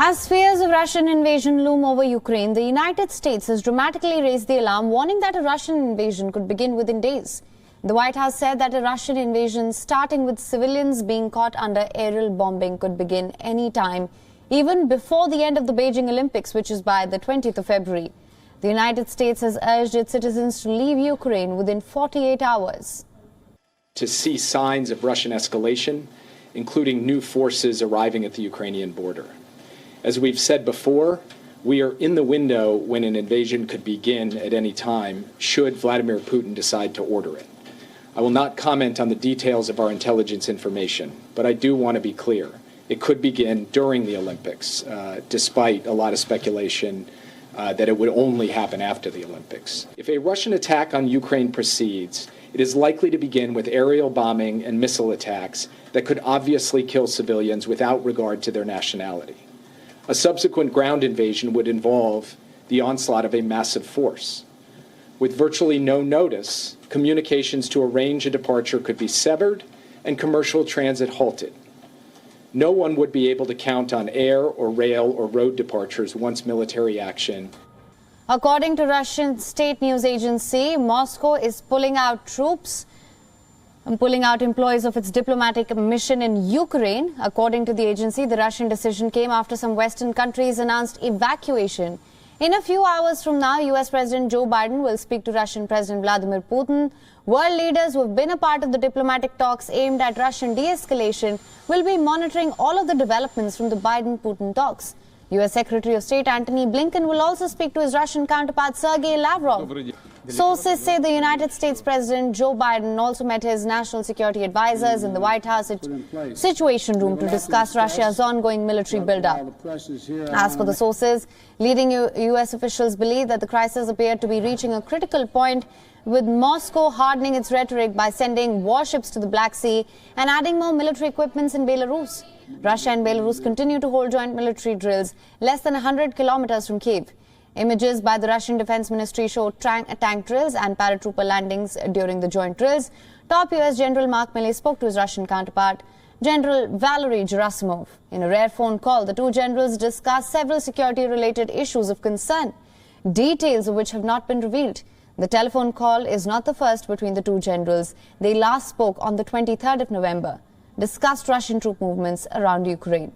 As fears of Russian invasion loom over Ukraine, the United States has dramatically raised the alarm, warning that a Russian invasion could begin within days. The White House said that a Russian invasion, starting with civilians being caught under aerial bombing, could begin any time, even before the end of the Beijing Olympics, which is by the 20th of February. The United States has urged its citizens to leave Ukraine within 48 hours. To see signs of Russian escalation, including new forces arriving at the Ukrainian border. As we've said before, we are in the window when an invasion could begin at any time, should Vladimir Putin decide to order it. I will not comment on the details of our intelligence information, but I do want to be clear. It could begin during the Olympics, despite a lot of speculation that it would only happen after the Olympics. If a Russian attack on Ukraine proceeds, it is likely to begin with aerial bombing and missile attacks that could obviously kill civilians without regard to their nationality. A subsequent ground invasion would involve the onslaught of a massive force. With virtually no notice, communications to arrange a departure could be severed and commercial transit halted. No one would be able to count on air or rail or road departures once military action. According to Russian state news agency, Moscow is pulling out troops and pulling out employees of its diplomatic mission in Ukraine. According to the agency, the Russian decision came after some Western countries announced evacuation. In a few hours from now, US President Joe Biden will speak to Russian President Vladimir Putin. World leaders who have been a part of the diplomatic talks aimed at Russian de-escalation will be monitoring all of the developments from the Biden-Putin talks. US Secretary of State Antony Blinken will also speak to his Russian counterpart Sergei Lavrov. Sources say the United States President Joe Biden also met his national security advisors in the White House Situation Room to discuss Russia's ongoing military buildup. As per the sources, leading US officials believe that the crisis appeared to be reaching a critical point, with Moscow hardening its rhetoric by sending warships to the Black Sea and adding more military equipments in Belarus. Russia and Belarus continue to hold joint military drills less than 100 kilometers from Kyiv. Images by the Russian Defense Ministry show tank drills and paratrooper landings during the joint drills. Top US General Mark Milley spoke to his Russian counterpart, General Valery Gerasimov. In a rare phone call, the two generals discussed several security-related issues of concern, details of which have not been revealed. The telephone call is not the first between the two generals. They last spoke on the 23rd of November, discussed Russian troop movements around Ukraine.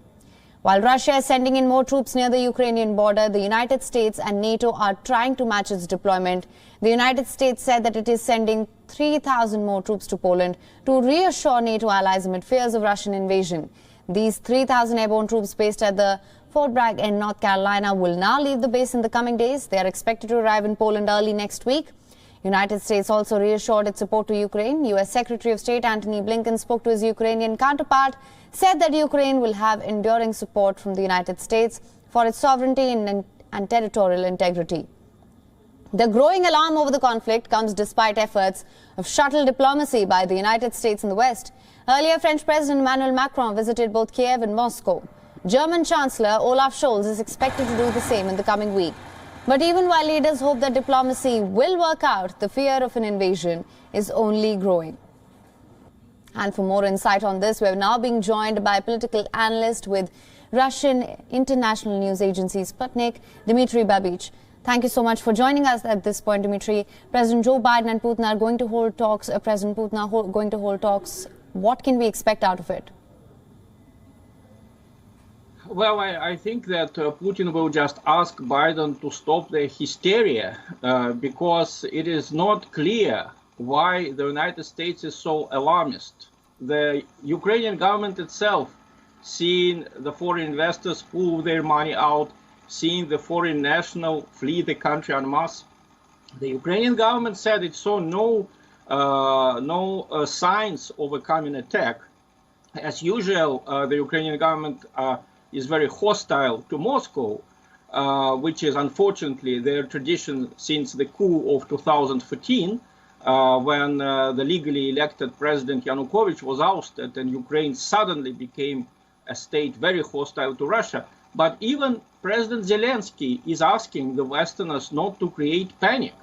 While Russia is sending in more troops near the Ukrainian border, the United States and NATO are trying to match its deployment. The United States said that it is sending 3,000 more troops to Poland to reassure NATO allies amid fears of Russian invasion. These 3,000 airborne troops based at the Fort Bragg in North Carolina will now leave the base in the coming days. They are expected to arrive in Poland early next week. United States also reassured its support to Ukraine. U.S. Secretary of State Antony Blinken spoke to his Ukrainian counterpart, said that Ukraine will have enduring support from the United States for its sovereignty and territorial integrity. The growing alarm over the conflict comes despite efforts of shuttle diplomacy by the United States and the West. Earlier, French President Emmanuel Macron visited both Kiev and Moscow. German Chancellor Olaf Scholz is expected to do the same in the coming week. But even while leaders hope that diplomacy will work out, the fear of an invasion is only growing. And for more insight on this, we are now being joined by a political analyst with Russian international news agency Sputnik, Dmitry Babich. Thank you so much for joining us at this point, Dmitry. President Joe Biden and Putin are going to hold talks. President Putin are going to hold talks. What can we expect out of it? Well, I think that Putin will just ask Biden to stop the hysteria because it is not clear why the United States is so alarmist. The Ukrainian government itself, seeing the foreign investors pull their money out, seeing the foreign national flee the country en masse, the Ukrainian government said it saw no signs of a coming attack. As usual, the Ukrainian government is very hostile to Moscow, which is unfortunately their tradition since the coup of 2014, when the legally elected President Yanukovych was ousted and Ukraine suddenly became a state very hostile to Russia. But even President Zelensky is asking the Westerners not to create panic.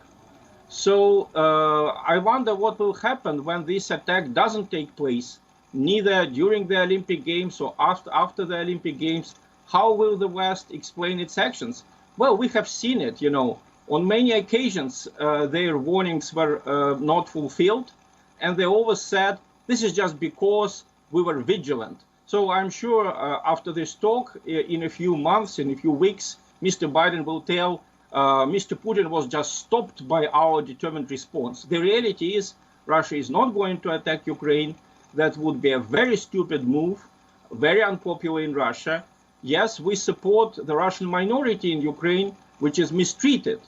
So I wonder what will happen when this attack doesn't take place, neither during the Olympic Games or after the Olympic Games. how will the West explain its actions? Well, we have seen it, On many occasions, their warnings were not fulfilled, and they always said, this is just because we were vigilant. So I'm sure after this talk, in a few months, in a few weeks, Mr. Biden will tell Mr. Putin was just stopped by our determined response. The reality is Russia is not going to attack Ukraine. That would be a very stupid move, very unpopular in Russia. Yes, we support the Russian minority in Ukraine, which is mistreated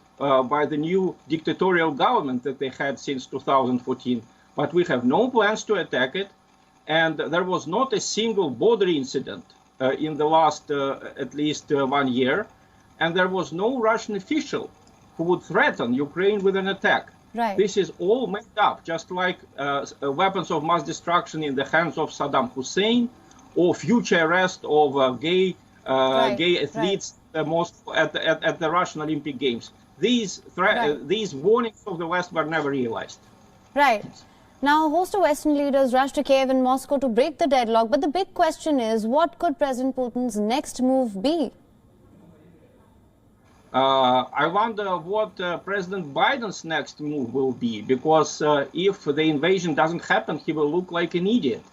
by the new dictatorial government that they had since 2014. But we have no plans to attack it. And there was not a single border incident in the last at least 1 year. And there was no Russian official who would threaten Ukraine with an attack. Right. This is all made up, just like weapons of mass destruction in the hands of Saddam Hussein, or future arrest of gay athletes at the Russian Olympic Games. These warnings of the West were never realized. Right. Now, a host of Western leaders rushed to Kiev and Moscow to break the deadlock. But the big question is, what could President Putin's next move be? I wonder what President Biden's next move will be, because if the invasion doesn't happen, he will look like an idiot.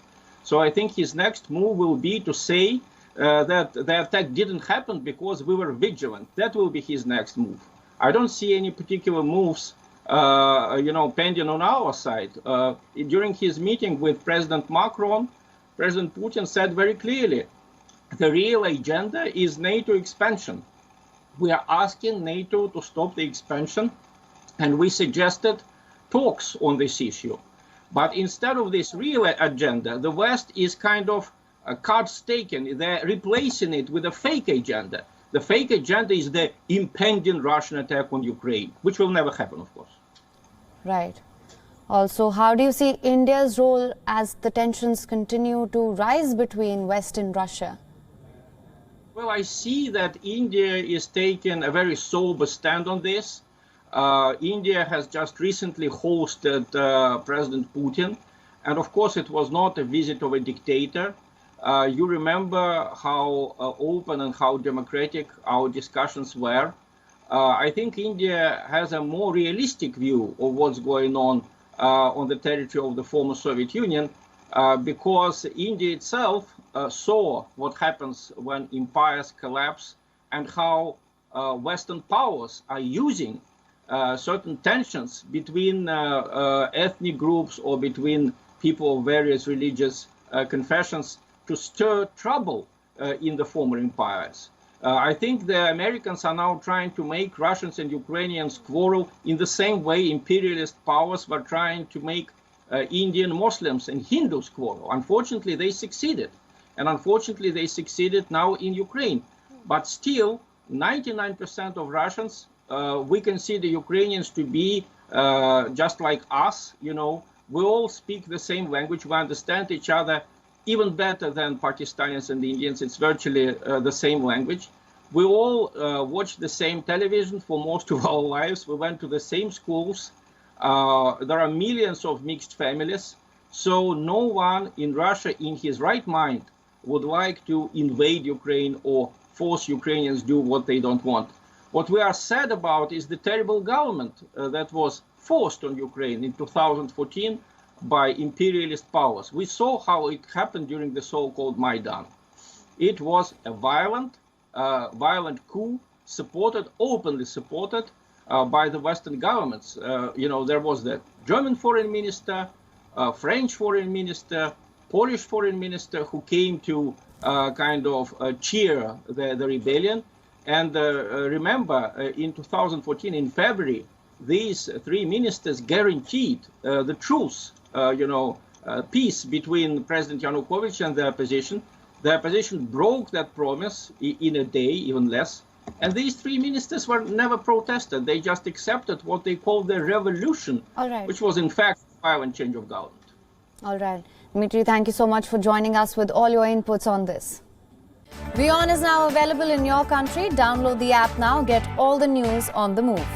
So I think his next move will be to say that the attack didn't happen because we were vigilant. That will be his next move. I don't see any particular moves, pending on our side. During his meeting with President Macron, President Putin said very clearly, the real agenda is NATO expansion. We are asking NATO to stop the expansion, and we suggested talks on this issue. But instead of this real agenda, the West is kind of cards taken. They're replacing it with a fake agenda. The fake agenda is the impending Russian attack on Ukraine, which will never happen, of course. Right. Also, how do you see India's role as the tensions continue to rise between West and Russia? Well, I see that India is taking a very sober stand on this. India has just recently hosted President Putin. And of course, it was not a visit of a dictator. You remember how open and how democratic our discussions were. I think India has a more realistic view of what's going on the territory of the former Soviet Union, because India itself saw what happens when empires collapse and how Western powers are using certain tensions between ethnic groups or between people of various religious confessions to stir trouble in the former empires. I think the Americans are now trying to make Russians and Ukrainians quarrel in the same way imperialist powers were trying to make Indian Muslims and Hindus quarrel. Unfortunately, they succeeded. And unfortunately, they succeeded now in Ukraine. But still, 99% of Russians, we consider Ukrainians to be just like us. We all speak the same language. We understand each other even better than Pakistanis and Indians. It's virtually the same language. We all watch the same television for most of our lives. We went to the same schools. There are millions of mixed families. So no one in Russia in his right mind would like to invade Ukraine or force Ukrainians do what they don't want. What we are sad about is the terrible government that was forced on Ukraine in 2014 by imperialist powers. We saw how it happened during the so-called Maidan. It was a violent coup, openly supported by the Western governments. There was the German foreign minister, French foreign minister, Polish foreign minister who came to cheer the rebellion. And remember, in 2014, in February, these three ministers guaranteed the truce, peace between President Yanukovych and the opposition. The opposition broke that promise in a day, even less. And these three ministers were never protested. They just accepted what they called the revolution, which was in fact a violent change of government. All right. Dmitry, thank you so much for joining us with all your inputs on this. WION is now available in your country. Download the app now. Get all the news on the move.